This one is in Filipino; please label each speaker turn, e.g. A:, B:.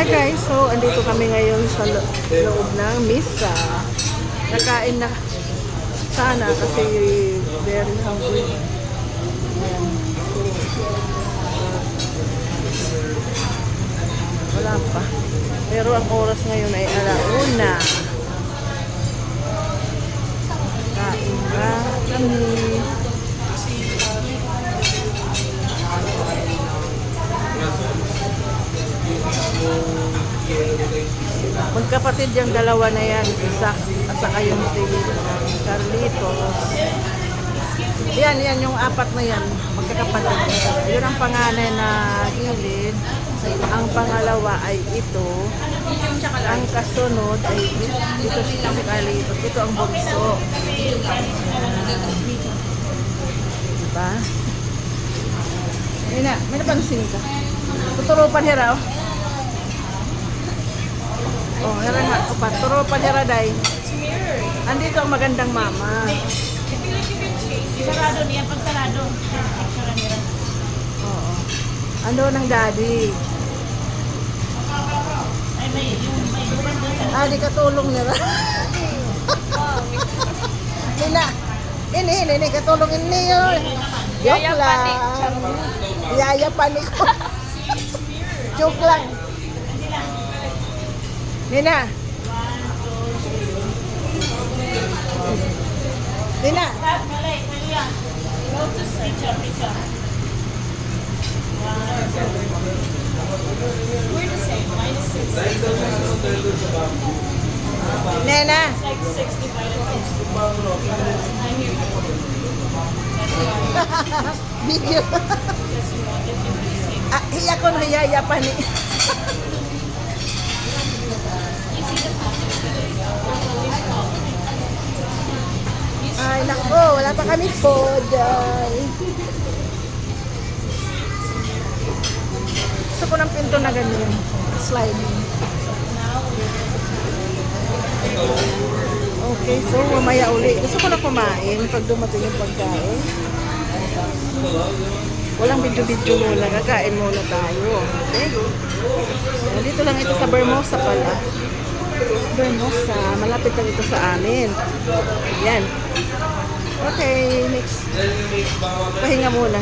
A: Hi guys, so andito kami ngayon sa loob ng misa. Nakain na sana kasi very hungry. Ayan. Wala pa. Pero ang oras ngayon ay 1:00. Kain na kami. Magkapatid yung dalawa na yan, Isaac at saka yung si Carlitos. Yan yung apat na yan, magkakapatid. Yun ang panganay na gilid. Ang pangalawa ay ito. Ang kasunod ay ito si Carlitos. Ito ang bunso. Diba? May napansin ka. Tuturupan hira, oh. Oh, hira nga. Opa, tuturupan hira, day. Andito ang magandang mama.
B: Sarado niya, pag sarado.
A: Oo. Ano ng daddy?
B: Ay, may bukan doon sa...
A: Di katulong nila. Ini, katulong ini yun. Joke lang. Yayapan ko. Joke lang. Nina. Nina.
B: Malay, Malia. Lotus, picture. We're the same, -6.
A: Nena.
B: It's like 65. I'm here.
A: Video. Hiya ko na yayapan ni. Ay, nako, wala pa kami food. Gusto ko ng pinto na ganyan. Sliding. Okay, so mamaya uli. Gusto ko na kumain pag dumating yung pagkain. Walang video-video muna. Kakain muna tayo. Okay? Dito lang ito sa Bermosa pala. Bermosa. Malapit lang ito sa amin. Yan. Okay, next. Pahinga muna.